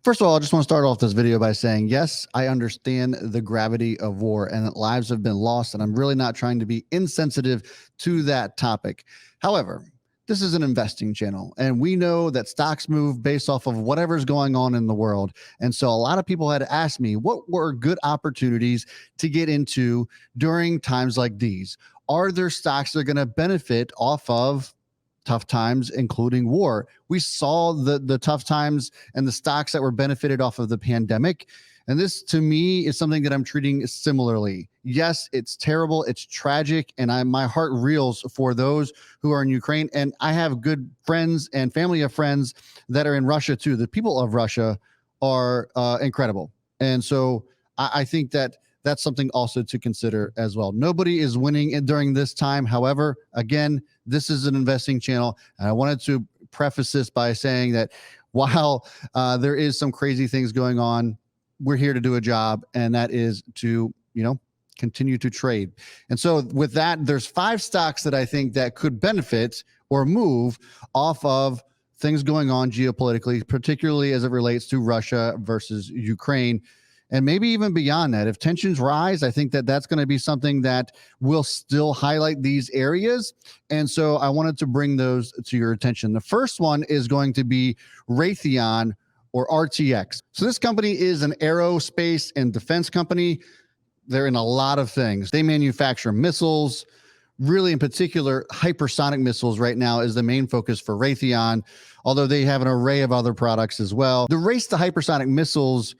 First of all, I just want to start off this video by saying, yes, I understand the gravity of war and that lives have been lost, and I'm really not trying to be insensitive to that topic. However, this is an investing channel, and we know that stocks move based off of whatever's going on in the world. And so a lot of people had asked me, what were good opportunities to get into during times like these? Are there stocks that are going to benefit off of tough times, including war? We saw the tough times and the stocks that were benefited off of the pandemic. And this, to me, is something that I'm treating similarly. Yes, it's terrible, it's tragic, and my heart reels for those who are in Ukraine. And I have good friends and family of friends that are in Russia too. The people of Russia are incredible, and so I think that that's something also to consider as well. Nobody is winning during this time. However, again, this is an investing channel, and I wanted to preface this by saying that while there is some crazy things going on, we're here to do a job, and that is to, continue to trade. And so with that, there's 5 stocks that I think that could benefit or move off of things going on geopolitically, particularly as it relates to Russia versus Ukraine. And maybe even beyond that, if tensions rise, I think that that's going to be something that will still highlight these areas. And so I wanted to bring those to your attention. The first one is going to be Raytheon, or RTX. So this company is an aerospace and defense company. They're in a lot of things. They manufacture missiles. Really, in particular, hypersonic missiles right now is the main focus for Raytheon, although they have an array of other products as well. The race to hypersonic missiles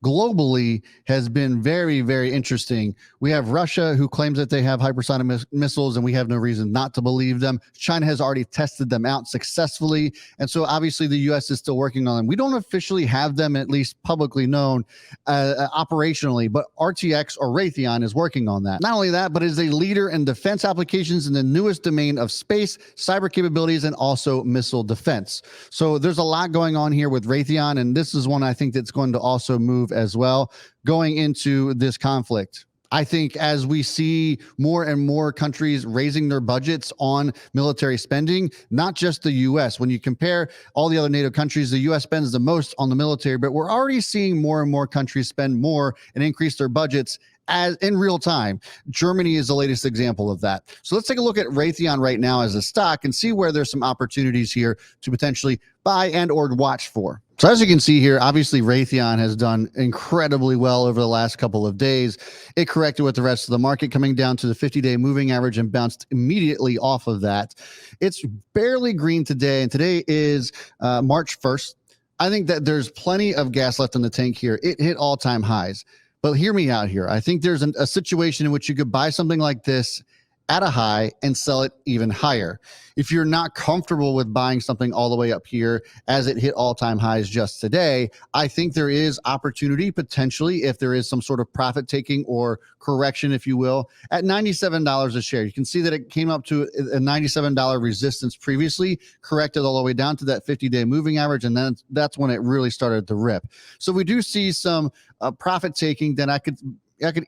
globally has been very, very interesting. We have Russia, who claims that they have hypersonic missiles, and we have no reason not to believe them. China has already tested them out successfully, and so obviously the U.S. is still working on them. We don't officially have them, at least publicly known, operationally, but RTX, or Raytheon, is working on that. Not only that, but is a leader in defense applications in the newest domain of space, cyber capabilities, and also missile defense. So there's a lot going on here with Raytheon, and this is one I think that's going to also move as well going into this conflict. I think as we see more and more countries raising their budgets on military spending, not just the U.S. When you compare all the other NATO countries, the U.S. spends the most on the military, but we're already seeing more and more countries spend more and increase their budgets as in real time. Germany is the latest example of that. So let's take a look at Raytheon right now as a stock and see where there's some opportunities here to potentially buy and or watch for. So as you can see here, obviously Raytheon has done incredibly well over the last couple of days. It corrected with the rest of the market, coming down to the 50-day moving average and bounced immediately off of that. It's barely green today, and today is March 1st. I think that there's plenty of gas left in the tank here. It hit all-time highs. But hear me out here. I think there's a situation in which you could buy something like this at a high and sell it even higher. If you're not comfortable with buying something all the way up here as it hit all-time highs just today, I think there is opportunity potentially, if there is some sort of profit taking or correction, if you will, at $97 a share. You can see that it came up to a $97 resistance previously, corrected all the way down to that 50-day moving average, and then that's when it really started to rip. So we do see some profit taking, then I could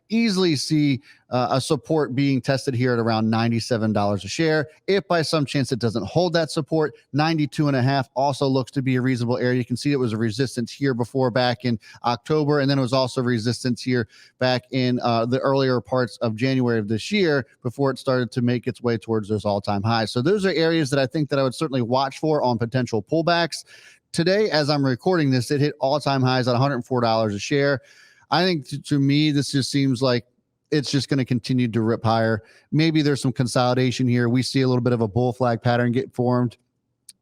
easily see a support being tested here at around $97 a share. If by some chance it doesn't hold that support, 92.5 also looks to be a reasonable area. You can see it was a resistance here before back in October, and then it was also resistance here back in the earlier parts of January of this year before it started to make its way towards those all-time highs. So those are areas that I think that I would certainly watch for on potential pullbacks. Today, as I'm recording this, it hit all-time highs at $104 a share. I think to me, this just seems like it's just going to continue to rip higher. Maybe there's some consolidation here. We see a little bit of a bull flag pattern get formed.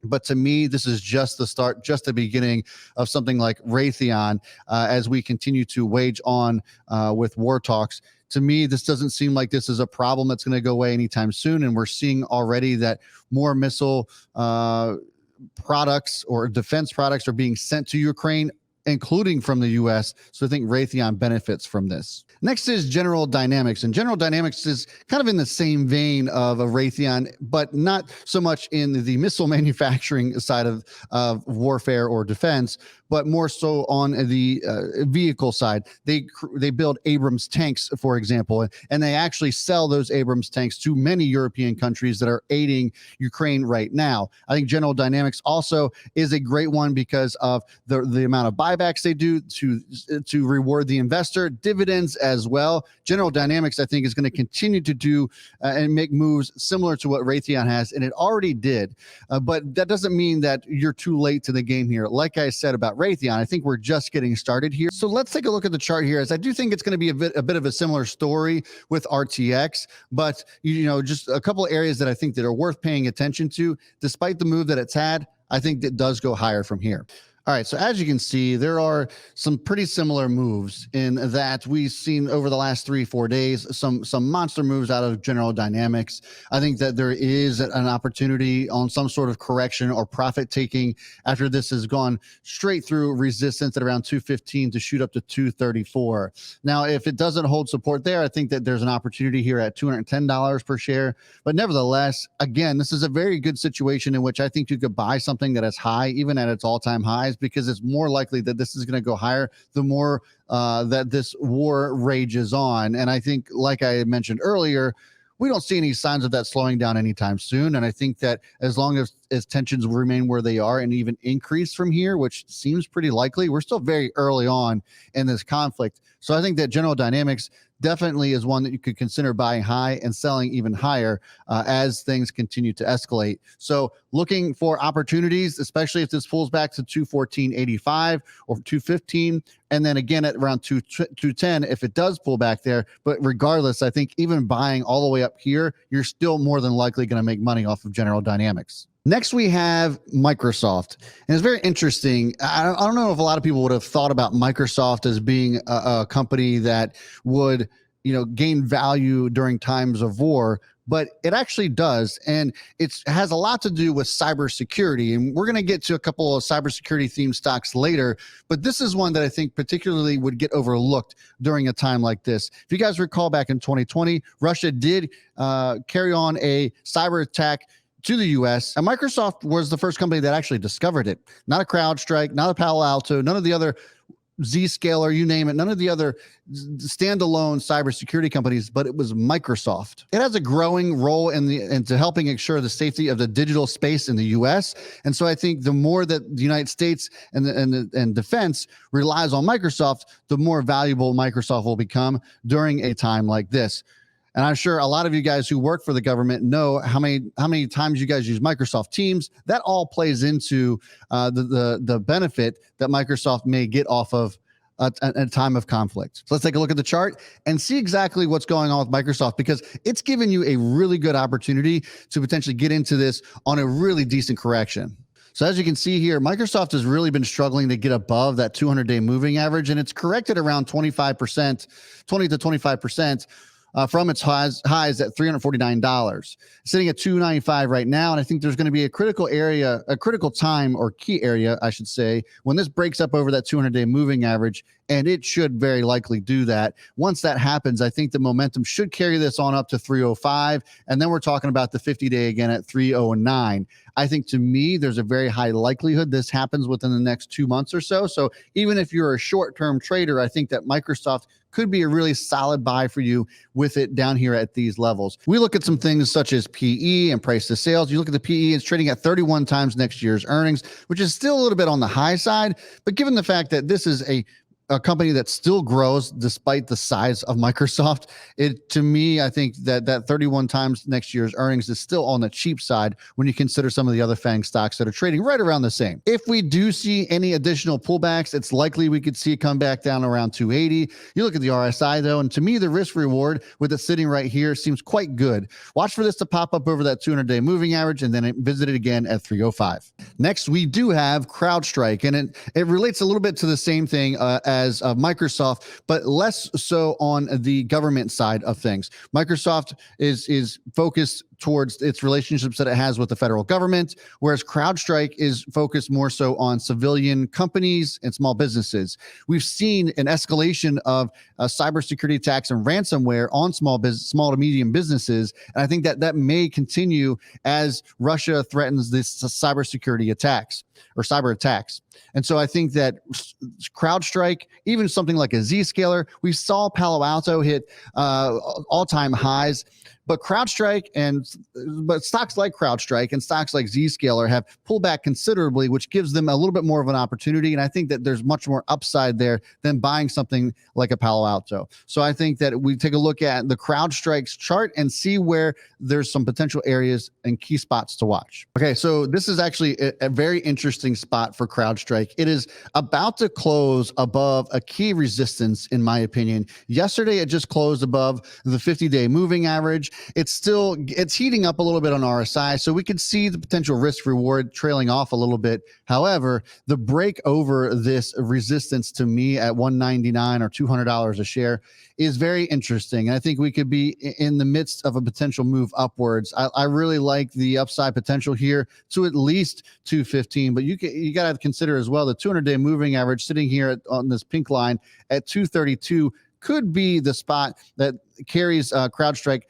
But to me, this is just the start, just the beginning of something like Raytheon as we continue to wage on with war talks. To me, this doesn't seem like this is a problem that's going to go away anytime soon. And we're seeing already that more missile products or defense products are being sent to Ukraine, including from the U.S. So I think Raytheon benefits from this. Next is General Dynamics, and General Dynamics is kind of in the same vein of a Raytheon, but not so much in the missile manufacturing side of warfare or defense, but more so on the vehicle side. They build Abrams tanks, for example, and they actually sell those Abrams tanks to many European countries that are aiding Ukraine right now. I think General Dynamics also is a great one because of the amount of buyback buybacks they do to reward the investor, dividends as well. General Dynamics, I think, is going to continue to do and make moves similar to what Raytheon has, and it already did. But that doesn't mean that you're too late to the game here. Like I said about Raytheon, I think we're just getting started here. So let's take a look at the chart here, as I do think it's going to be a bit of a similar story with RTX, but just a couple of areas that I think that are worth paying attention to. Despite the move that it's had, I think that does go higher from here. All right, so as you can see, there are some pretty similar moves in that we've seen over the last 3-4 days, some monster moves out of General Dynamics. I think that there is an opportunity on some sort of correction or profit taking after this has gone straight through resistance at around 215 to shoot up to 234. Now, if it doesn't hold support there, I think that there's an opportunity here at $210 per share. But nevertheless, again, this is a very good situation in which I think you could buy something that is high, even at its all-time highs, because it's more likely that this is going to go higher the more that this war rages on. And I think, like I mentioned earlier, we don't see any signs of that slowing down anytime soon. And I think that as long as tensions remain where they are and even increase from here, which seems pretty likely, we're still very early on in this conflict. So I think that General Dynamics definitely is one that you could consider buying high and selling even higher as things continue to escalate. So looking for opportunities, especially if this pulls back to 214.85 or 215, and then again at around 210 if it does pull back there. But regardless, I think even buying all the way up here, you're still more than likely going to make money off of General Dynamics. Next, we have Microsoft. And it's very interesting. I don't know if a lot of people would have thought about Microsoft as being a company that would, gain value during times of war, but it actually does. And it has a lot to do with cybersecurity. And we're going to get to a couple of cybersecurity themed stocks later, but this is one that I think particularly would get overlooked during a time like this. If you guys recall back in 2020, Russia did carry on a cyber attack to the U.S. And Microsoft was the first company that actually discovered it. Not a CrowdStrike, not a Palo Alto, none of the other Zscaler, you name it, none of the other standalone cybersecurity companies, but it was Microsoft. It has a growing role into helping ensure the safety of the digital space in the U.S. And so I think the more that the United States and defense relies on Microsoft, the more valuable Microsoft will become during a time like this. And I'm sure a lot of you guys who work for the government know how many times you guys use Microsoft Teams. That all plays into the benefit that Microsoft may get off of a time of conflict. So let's take a look at the chart and see exactly what's going on with Microsoft, because it's given you a really good opportunity to potentially get into this on a really decent correction. So as you can see here, Microsoft has really been struggling to get above that 200-day moving average, and it's corrected around 25%, 20 to 25%. From its highs at $349, sitting at $295 right now. And I think there's going to be a critical time or key area, I should say, when this breaks up over that 200-day moving average. And it should very likely do that. Once that happens, I think the momentum should carry this on up to 305. And then we're talking about the 50-day again at 309. I think, to me, there's a very high likelihood this happens within the next 2 months or so. So even if you're a short-term trader, I think that Microsoft could be a really solid buy for you with it down here at these levels. We look at some things such as PE and price to sales. You look at the PE, it's trading at 31 times next year's earnings, which is still a little bit on the high side. But given the fact that this is a company that still grows despite the size of Microsoft, to me, I think that 31 times next year's earnings is still on the cheap side when you consider some of the other FANG stocks that are trading right around the same. If we do see any additional pullbacks, it's likely we could see it come back down around 280. You look at the RSI though, and to me, the risk reward with it sitting right here seems quite good. Watch for this to pop up over that 200-day moving average and then visit it again at 305. Next, we do have CrowdStrike, and it relates a little bit to the same thing as Microsoft, but less so on the government side of things. Microsoft is focused towards its relationships that it has with the federal government, whereas CrowdStrike is focused more so on civilian companies and small businesses. We've seen an escalation of cybersecurity attacks and ransomware on small to medium businesses, and I think that may continue as Russia threatens this cybersecurity attacks or cyber attacks. And so I think that CrowdStrike, even something like a Zscaler, we saw Palo Alto hit all-time highs But but stocks like Crowdstrike and stocks like Zscaler have pulled back considerably, which gives them a little bit more of an opportunity. And I think that there's much more upside there than buying something like a Palo Alto. So I think that we take a look at the Crowdstrike's chart and see where there's some potential areas and key spots to watch. Okay, so this is actually a very interesting spot for CrowdStrike. It is about to close above a key resistance, in my opinion. Yesterday, it just closed above the 50-day moving average. It's heating up a little bit on RSI, so we could see the potential risk reward trailing off a little bit. However, the break over this resistance to me at $199 or $200 a share is very interesting. And I think we could be in the midst of a potential move upwards. I really like the upside potential here to at least 215, but you got to consider as well the 200-day moving average sitting here on this pink line at 232 could be the spot that carries CrowdStrike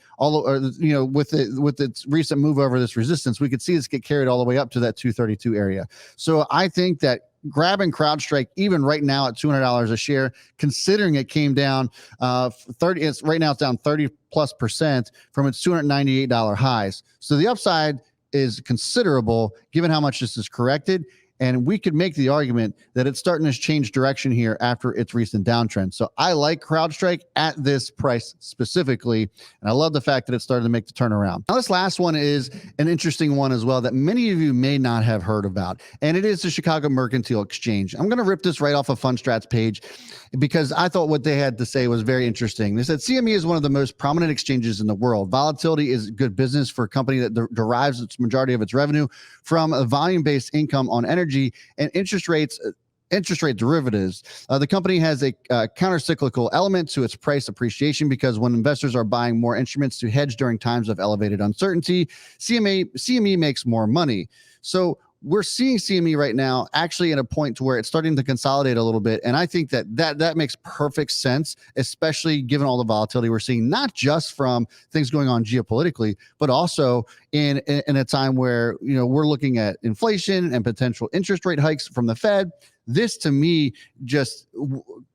with its recent move over this resistance. We could see this get carried all the way up to that 232 area. So I think that grabbing CrowdStrike even right now at $200 a share, considering it came down 30, it's right now it's down 30+% from its $298 highs. So the upside is considerable given how much this is corrected. And we could make the argument that it's starting to change direction here after its recent downtrend. So I like CrowdStrike at this price specifically. And I love the fact that it started to make the turnaround. Now, this last one is an interesting one as well that many of you may not have heard about. And it is the Chicago Mercantile Exchange. I'm going to rip this right off of Fundstrat's page because I thought what they had to say was very interesting. They said CME is one of the most prominent exchanges in the world. Volatility is good business for a company that derives its majority of its revenue from a volume-based income on energy and interest rate derivatives. The company has a counter-cyclical element to its price appreciation because when investors are buying more instruments to hedge during times of elevated uncertainty, CME makes more money. So we're seeing CME right now actually at a point to where it's starting to consolidate a little bit. And I think that makes perfect sense, especially given all the volatility we're seeing, not just from things going on geopolitically, but also in a time where, we're looking at inflation and potential interest rate hikes from the Fed. This to me just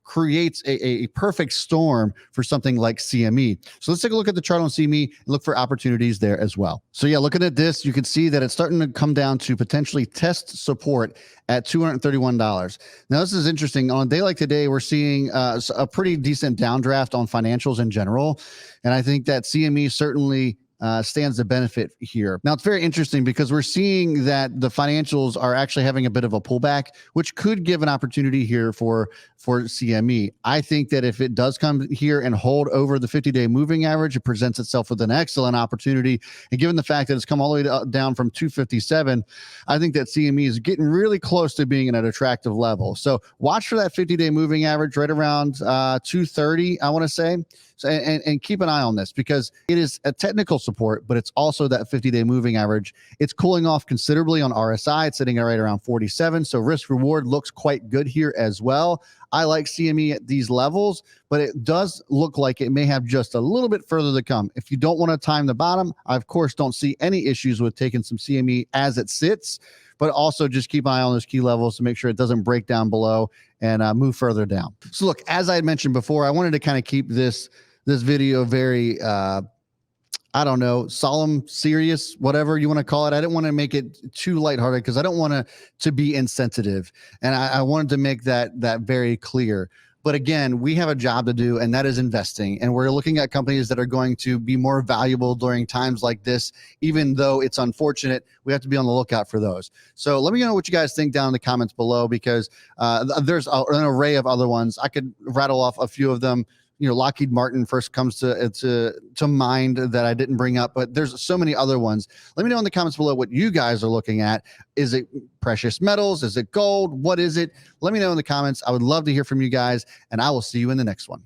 creates a perfect storm for something like CME. So let's take a look at the chart on CME and look for opportunities there as well. So yeah, looking at this, you can see that it's starting to come down to potentially test support at $231. Now, this is interesting. On a day like today, we're seeing a pretty decent downdraft on financials in general. And I think that CME certainly stands to benefit here. Now, it's very interesting because we're seeing that the financials are actually having a bit of a pullback, which could give an opportunity here for CME. I think that if it does come here and hold over the 50-day moving average, it presents itself with an excellent opportunity. And given the fact that it's come all the way down from 257, I think that CME is getting really close to being at an attractive level. So watch for that 50-day moving average right around 230, I want to say. So, and keep an eye on this because it is a technical support, but it's also that 50-day moving average. It's cooling off considerably on RSI. It's sitting right around 47. So risk reward looks quite good here as well. I like CME at these levels, but it does look like it may have just a little bit further to come. If you don't want to time the bottom, I, of course, don't see any issues with taking some CME as it sits, but also just keep an eye on those key levels to make sure it doesn't break down below and move further down. So look, as I had mentioned before, I wanted to kind of keep this video very, solemn, serious, whatever you want to call it. I didn't want to make it too lighthearted because I don't want to be insensitive. And I wanted to make that very clear. But again, we have a job to do, and that is investing. And we're looking at companies that are going to be more valuable during times like this, even though it's unfortunate. We have to be on the lookout for those. So let me know what you guys think down in the comments below, because there's an array of other ones. I could rattle off a few of them. Lockheed Martin first comes to mind that I didn't bring up, but there's so many other ones. Let me know in the comments below what you guys are looking at. Is it precious metals? Is it gold? What is it? Let me know in the comments. I would love to hear from you guys, and I will see you in the next one.